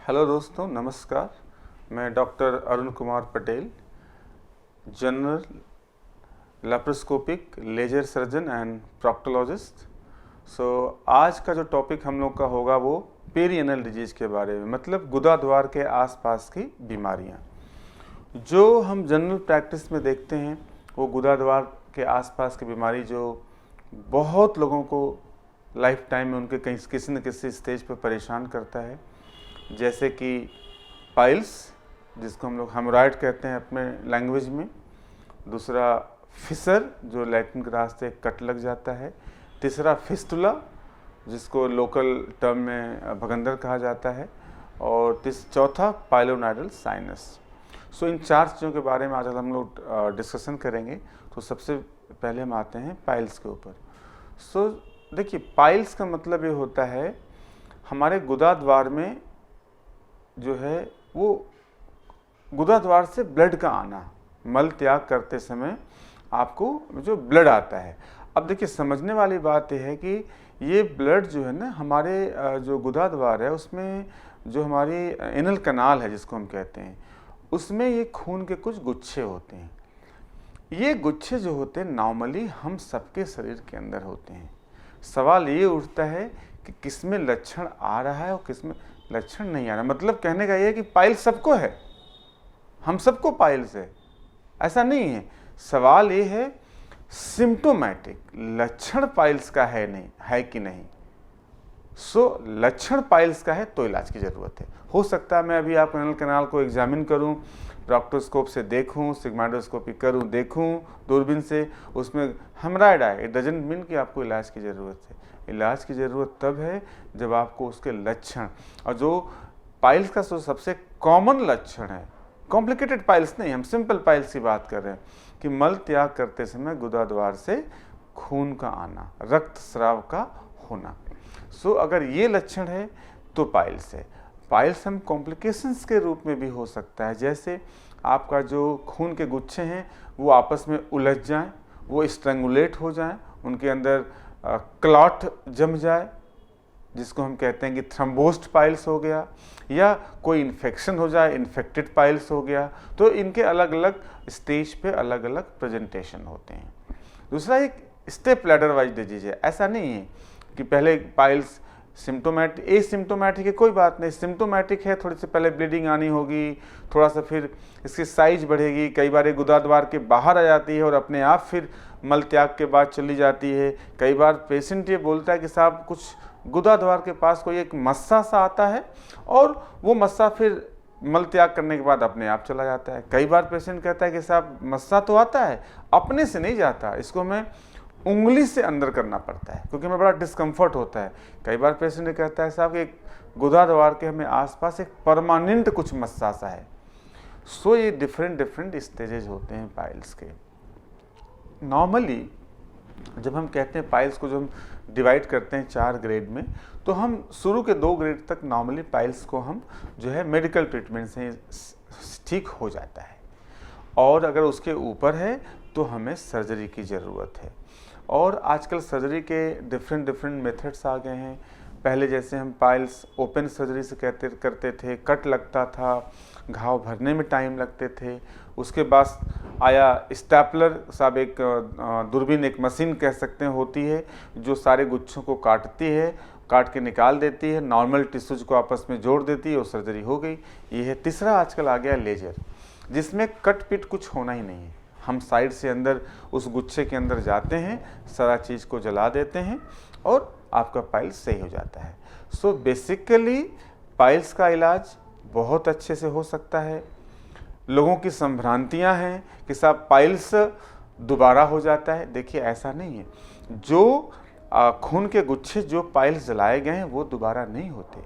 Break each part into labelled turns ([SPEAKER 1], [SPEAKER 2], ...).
[SPEAKER 1] Hello दोस्तों, नमस्कार। मैं doctor Arun Kumar Patel, general laparoscopic laser surgeon and proctologist. आज का जो टॉपिक हम लोग का होगा वो पेरिएनल डिजीज़ के बारे में, मतलब गुदा द्वार के आसपास की बीमारियां जो हम जनरल प्रैक्टिस में देखते हैं। वो गुदा द्वार के आसपास की बीमारी जो बहुत लोगों को लाइफ टाइम में उनके कहीं किसी न किसी स्टेज पर परेशान करता है, जैसे कि पाइल्स, जिसको हम लोग हेमोरॉइड कहते हैं अपने लैंग्वेज में। दूसरा फिसर, जो लैटिन के रास्ते कट लग जाता है। तीसरा फिस्टुला, जिसको लोकल टर्म में भगंदर कहा जाता है। और चौथा पाइलोनाइडल साइनस। इन चार चीज़ों के बारे में आज हम लोग डिस्कशन करेंगे। तो सबसे पहले हम आते हैं पाइल्स के ऊपर। देखिए, पाइल्स का मतलब ये होता है हमारे गुदा द्वार में जो है वो गुदा द्वार से ब्लड का आना, मल त्याग करते समय आपको जो ब्लड आता है। अब देखिए, समझने वाली बात यह है कि ये ब्लड जो है ना, हमारे जो गुदा द्वार है उसमें जो हमारी एनल कनाल है जिसको हम कहते हैं, उसमें ये खून के कुछ गुच्छे होते हैं। ये गुच्छे जो होते हैं नॉर्मली हम सबके शरीर के अंदर होते हैं। सवाल ये उठता है कि किस में लक्षण आ रहा है और किस में लक्षण नहीं आ रहा। मतलब कहने का ये है कि पाइल्स सबको है, हम सबको पाइल्स है, ऐसा नहीं है। सवाल ये है सिम्टोमेटिक, लक्षण पाइल्स का है नहीं है कि नहीं। लक्षण पाइल्स का है तो इलाज की ज़रूरत है। हो सकता है मैं अभी आप एनल कैनाल को एग्जामिन करूं, प्रॉक्टोस्कोप से देखूं, सिग्माइडोस्कोपी करूं, देखूं दूरबीन से, उसमें हेमराइड आए, इट डजंट मीन कि आपको इलाज की ज़रूरत है। इलाज की ज़रूरत तब है जब आपको उसके लक्षण, और जो पाइल्स का सबसे कॉमन लक्षण है, कॉम्प्लिकेटेड पाइल्स नहीं, हम सिंपल पाइल्स की बात कर रहे हैं कि मल त्याग करते समय गुदा द्वार से खून का आना, रक्त स्राव का होना। अगर ये लक्षण है तो पाइल्स है। पाइल्स हम कॉम्प्लिकेशंस के रूप में भी हो सकता है, जैसे आपका जो खून के गुच्छे हैं वो आपस में उलझ जाएं, वो स्ट्रैंगुलेट हो जाएं, उनके अंदर क्लॉट जम जाए, जिसको हम कहते हैं कि थ्रम्बोस्ड पाइल्स हो गया, या कोई इन्फेक्शन हो जाए, इन्फेक्टेड पाइल्स हो गया। तो इनके अलग अलग स्टेज पे अलग अलग प्रेजेंटेशन होते हैं। दूसरा एक स्टेप लैडर वाइज डिजीज है। ऐसा नहीं है कि पहले पाइल्स सिम्टोमेटिक, एसिम्टोमेटिक है, कोई बात नहीं। सिम्टोमेटिक है, थोड़ी सी पहले ब्लीडिंग आनी होगी, थोड़ा सा फिर इसकी साइज बढ़ेगी, कई बार ये गुदा द्वार के बाहर आ जाती है और अपने आप फिर मल त्याग के बाद चली जाती है। कई बार पेशेंट ये बोलता है कि साहब कुछ गुदा द्वार के पास कोई एक मस्सा सा आता है और वो मस्सा फिर मल त्याग करने के बाद अपने आप चला जाता है। कई बार पेशेंट कहता है कि साहब मस्सा तो आता है, अपने से नहीं जाता, इसको मैं उंगली से अंदर करना पड़ता है क्योंकि हमें बड़ा डिस्कम्फर्ट होता है। कई बार पेशेंट ये कहता है साहब कि गुदा द्वार के हमें आसपास एक परमानेंट कुछ मस्सा सा है। ये डिफरेंट स्टेजेज होते हैं पाइल्स के। नॉर्मली जब हम कहते हैं पाइल्स को, जो हम डिवाइड करते हैं 4 ग्रेड में, तो हम शुरू के 2 ग्रेड तक नॉर्मली पाइल्स को हम जो है मेडिकल ट्रीटमेंट से ठीक हो जाता है, और अगर उसके ऊपर है तो हमें सर्जरी की ज़रूरत है। और आजकल सर्जरी के डिफरेंट मेथड्स आ गए हैं। पहले जैसे हम पाइल्स ओपन सर्जरी से करते थे, कट लगता था, घाव भरने में टाइम लगते थे। उसके बाद आया स्टैपलर साहब, एक दूरबीन, एक मशीन कह सकते हैं होती है, जो सारे गुच्छों को काटती है, काट के निकाल देती है, नॉर्मल टिश्यूज को आपस में जोड़ देती है और सर्जरी हो गई। ये है। तीसरा आजकल आ गया लेजर, जिसमें कट पिट कुछ होना ही नहीं है। हम साइड से अंदर उस गुच्छे के अंदर जाते हैं, सारा चीज़ को जला देते हैं और आपका पाइल्स सही हो जाता है। बेसिकली पाइल्स का इलाज बहुत अच्छे से हो सकता है। लोगों की संभ्रांतियां हैं कि साहब पाइल्स दोबारा हो जाता है। देखिए, ऐसा नहीं है। जो खून के गुच्छे जो पाइल्स जलाए गए हैं वो दोबारा नहीं होते।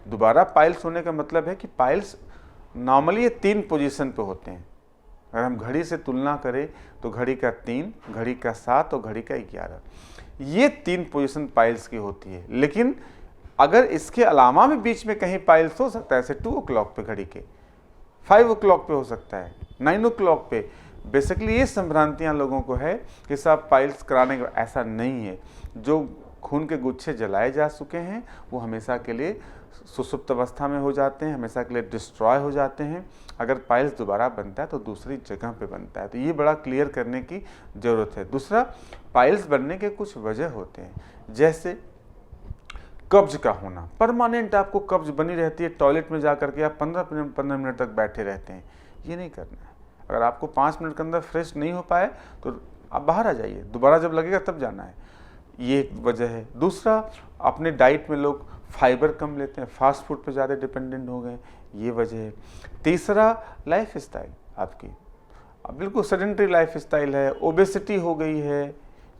[SPEAKER 1] दोबारा पाइल्स होने का मतलब है कि पाइल्स नॉर्मली ये 3 पोजीशन पे होते हैं। अगर हम घड़ी से तुलना करें तो घड़ी का 3, घड़ी का 7 और घड़ी का 11, ये 3 पोजीशन पाइल्स की होती है। लेकिन अगर इसके अलावा भी बीच में कहीं पाइल्स हो सकता है, जैसे 2 o'clock पे घड़ी के, 5 o'clock पे हो सकता है, 9 o'clock पे। बेसिकली ये संभ्रांतियां लोगों को है कि साहब पाइल्स कराने का, ऐसा नहीं है। जो खून के गुच्छे जलाए जा चुके हैं वो हमेशा के लिए सुसुप्त अवस्था में हो जाते हैं, हमेशा के लिए डिस्ट्रॉय हो जाते हैं। अगर पाइल्स दोबारा बनता है तो दूसरी जगह पे बनता है, तो ये बड़ा क्लियर करने की ज़रूरत है। दूसरा, पाइल्स बनने के कुछ वजह होते हैं, जैसे कब्ज का होना, परमानेंट आपको कब्ज बनी रहती है, टॉयलेट में जा करके आप 15 मिनट तक बैठे रहते हैं, ये नहीं करना है। अगर आपको 5 मिनट के अंदर फ्रेश नहीं हो पाए तो आप बाहर आ जाइए, दोबारा जब लगेगा तब जाना है, ये एक वजह है। दूसरा, अपने डाइट में लोग फाइबर कम लेते हैं, फास्ट फूड पे ज़्यादा डिपेंडेंट हो गए, ये वजह है। तीसरा, लाइफ स्टाइल आपकी अब बिल्कुल सेडेंटरी लाइफ स्टाइल है, ओबेसिटी हो गई है।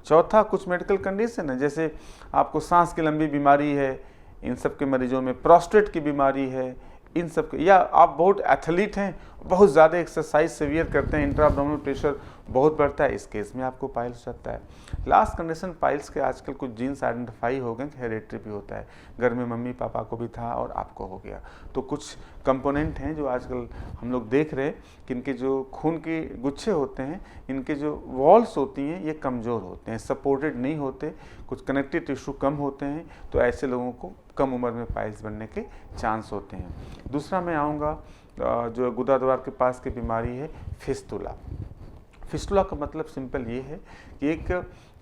[SPEAKER 1] चौथा, कुछ मेडिकल कंडीशन है, जैसे आपको सांस की लंबी बीमारी है, इन सब के मरीजों में प्रोस्टेट की बीमारी है, इन सब के, या आप बहुत एथलीट हैं, बहुत ज़्यादा एक्सरसाइज सीवियर करते हैं, इंट्रा एब्डोमिनल प्रेशर बहुत बढ़ता है, इस केस में आपको पाइल्स होता है। लास्ट कंडीशन, पाइल्स के आजकल कुछ जीन्स आइडेंटिफाई हो गए कि हेरिडिटरी भी होता है, घर में मम्मी पापा को भी था और आपको हो गया। तो कुछ कंपोनेंट हैं जो आजकल हम लोग देख रहे हैं कि इनके जो खून के गुच्छे होते हैं, इनके जो वॉल्स होती हैं, ये कमज़ोर होते हैं, सपोर्टेड नहीं होते, कुछ कनेक्टिव टिश्यू कम होते हैं, तो ऐसे लोगों को कम उम्र में पाइल्स बनने के चांस होते हैं। दूसरा मैं आऊँगा जो गुदा द्वार के पास की बीमारी है, फिस्टुला। फिस्टुला का मतलब सिंपल ये है कि एक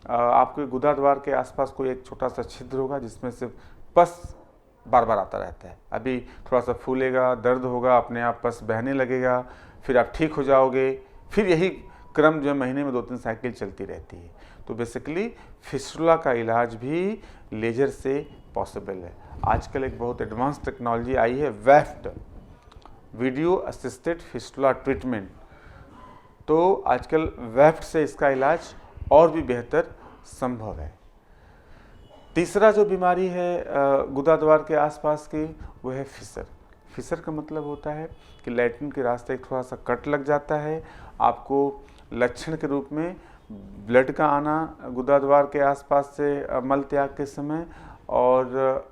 [SPEAKER 1] आपके गुदा द्वार के आसपास कोई एक छोटा सा छिद्र होगा जिसमें से पस बार बार आता रहता है। अभी थोड़ा सा फूलेगा, दर्द होगा, अपने आप पस बहने लगेगा, फिर आप ठीक हो जाओगे, फिर यही क्रम जो है महीने में 2-3 साइकिल चलती रहती है। तो बेसिकली फिस्टुला का इलाज भी लेजर से पॉसिबल है। आजकल एक बहुत एडवांस टेक्नोलॉजी आई है, weft, video assisted fistula treatment. तो आजकल वेफ्ट से इसका इलाज और भी बेहतर संभव है। तीसरा जो बीमारी है गुदा द्वार के आसपास की, वो है फिसर। फिसर का मतलब होता है कि लैट्रिन के रास्ते एक थोड़ा सा कट लग जाता है, आपको लक्षण के रूप में ब्लड का आना गुदा द्वार के आसपास से मल त्याग के समय, और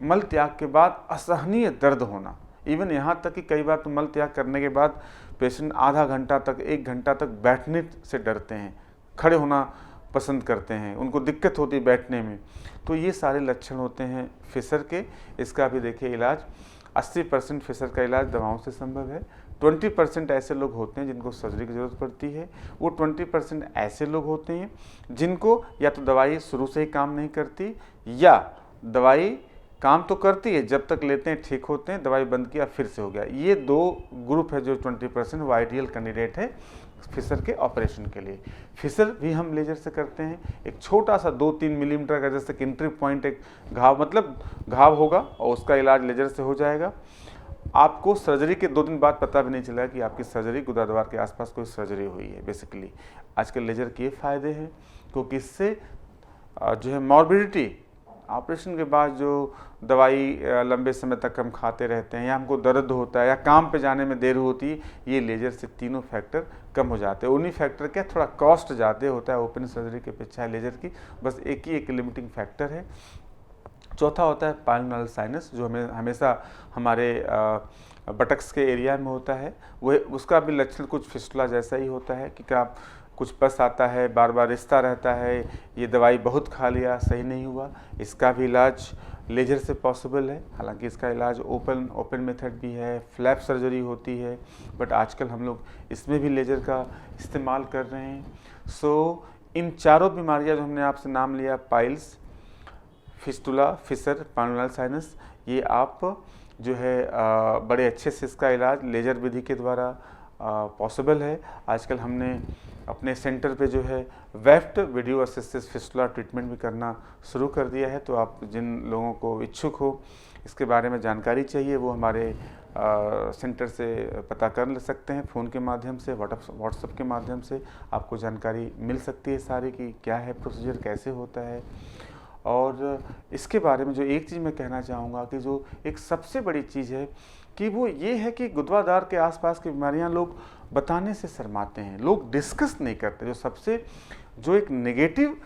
[SPEAKER 1] मल त्याग के बाद असहनीय दर्द होना। इवन यहाँ तक कि कई बार तो मल त्याग करने के बाद पेशेंट आधा घंटा तक, 1 घंटा तक बैठने से डरते हैं, खड़े होना पसंद करते हैं, उनको दिक्कत होती है बैठने में। तो ये सारे लक्षण होते हैं फिसर के। इसका भी देखिए इलाज 80% फिसर का इलाज दवाओं से संभव है। 20% ऐसे लोग होते हैं जिनको सर्जरी की ज़रूरत पड़ती है। वो 20% ऐसे लोग होते हैं जिनको या तो दवाई शुरू से ही काम नहीं करती, या दवाई काम तो करती है, जब तक लेते हैं ठीक होते हैं, दवाई बंद किया फिर से हो गया। ये 2 ग्रुप है जो 20% वो आइडियल कैंडिडेट है फिसर के ऑपरेशन के लिए। फिसर भी हम लेजर से करते हैं। एक छोटा सा 2-3 मिलीमीटर का जैसे एंट्री पॉइंट एक घाव, मतलब घाव होगा और उसका इलाज लेजर से हो जाएगा। आपको सर्जरी के 2 दिन बाद पता भी नहीं चलेगा कि आपकी सर्जरी गुदा द्वार के आसपास कोई सर्जरी हुई है। बेसिकली आजकल लेजर के ये फ़ायदे हैं क्योंकि इससे जो है मॉर्बिडिटी, ऑपरेशन के बाद जो दवाई लंबे समय तक हम खाते रहते हैं, या हमको दर्द होता है, या काम पे जाने में देर होती है, ये लेजर से तीनों फैक्टर कम हो जाते हैं। उन्हीं फैक्टर क्या, थोड़ा कॉस्ट ज़्यादा होता है ओपन सर्जरी के अपेक्षा लेजर की, बस एक लिमिटिंग फैक्टर है। चौथा होता है पाल्मोनल साइनस, जो हमें हमेशा हमारे बटक्स के एरिया में होता है। वह उसका भी लक्षण कुछ फिस्टुला जैसा ही होता है कि आप कुछ पस आता है, बार बार रिश्ता रहता है, ये दवाई बहुत खा लिया, सही नहीं हुआ। इसका भी इलाज लेजर से पॉसिबल है। हालांकि इसका इलाज ओपन मेथड भी है, फ्लैप सर्जरी होती है, बट आजकल हम लोग इसमें भी लेजर का इस्तेमाल कर रहे हैं। सो इन चारों बीमारियां जो हमने आपसे नाम लिया, पाइल्स, फिस्टुला, फिसर, पाल्मोनल साइनस, ये आप जो है बड़े अच्छे से इसका इलाज लेजर विधि के द्वारा पॉसिबल है। आजकल हमने अपने सेंटर पे जो है weft, video assisted fistula treatment भी करना शुरू कर दिया है। तो आप जिन लोगों को इच्छुक हो, इसके बारे में जानकारी चाहिए, वो हमारे सेंटर से पता कर सकते हैं, फ़ोन के माध्यम से, व्हाट्सएप के माध्यम से आपको जानकारी मिल सकती है सारी कि क्या है प्रोसीजर, कैसे होता है। और इसके बारे में जो एक चीज़ मैं कहना चाहूँगा कि जो एक सबसे बड़ी चीज़ है कि वो ये है कि गुदा द्वार के आसपास की बीमारियां लोग बताने से शर्माते हैं, लोग डिस्कस नहीं करते। जो एक नेगेटिव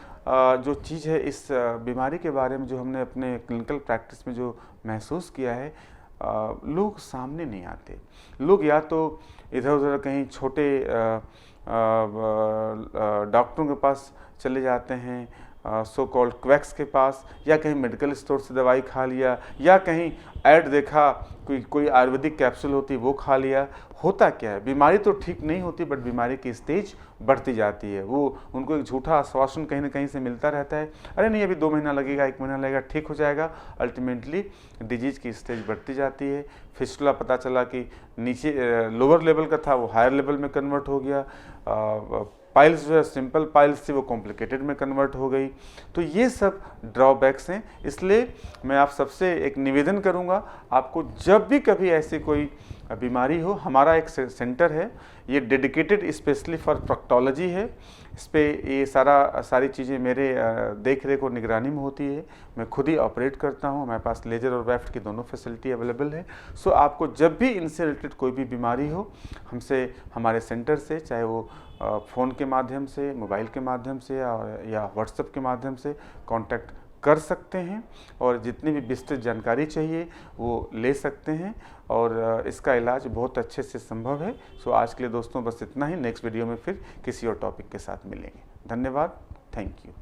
[SPEAKER 1] जो चीज़ है इस बीमारी के बारे में, जो हमने अपने क्लिनिकल प्रैक्टिस में जो महसूस किया है, लोग सामने नहीं आते। लोग या तो इधर उधर कहीं छोटे डॉक्टरों के पास चले जाते हैं, सो कॉल्ड क्वैक्स के पास, या कहीं मेडिकल स्टोर से दवाई खा लिया, या कहीं ऐड देखा कोई आयुर्वेदिक कैप्सूल होती वो खा लिया। होता क्या है, बीमारी तो ठीक नहीं होती बट बीमारी की स्टेज बढ़ती जाती है। वो उनको एक झूठा आश्वासन कहीं ना कहीं से मिलता रहता है, अरे नहीं अभी 2 महीना लगेगा, 1 महीना लगेगा, ठीक हो जाएगा। अल्टीमेटली डिजीज की स्टेज बढ़ती जाती है। फिस्टुला पता चला कि नीचे लोअर लेवल का था वो हायर लेवल में कन्वर्ट हो गया। पाइल्स जो है सिंपल पाइल्स थी वो कॉम्प्लिकेटेड में कन्वर्ट हो गई। तो ये सब ड्रॉबैक्स हैं। इसलिए मैं आप सबसे एक निवेदन करूंगा, आपको जब भी कभी ऐसी कोई बीमारी हो, हमारा एक सेंटर है, ये डेडिकेटेड स्पेशली फॉर प्रोक्टोलॉजी है। इस पे ये सारी चीज़ें मेरे देख रेख और निगरानी में होती है। मैं खुद ही ऑपरेट करता हूँ, हमारे पास लेजर और वेफ्ट की दोनों फैसिलिटी अवेलेबल है। सो आपको जब भी इनसे रिलेटेड कोई भी बीमारी हो, हमसे हमारे सेंटर से, चाहे वो फ़ोन के माध्यम से, मोबाइल के माध्यम से या व्हाट्सएप के माध्यम से कांटेक्ट कर सकते हैं, और जितनी भी विस्तृत जानकारी चाहिए वो ले सकते हैं, और इसका इलाज बहुत अच्छे से संभव है। सो आज के लिए दोस्तों बस इतना ही। नेक्स्ट वीडियो में फिर किसी और टॉपिक के साथ मिलेंगे। धन्यवाद, थैंक यू।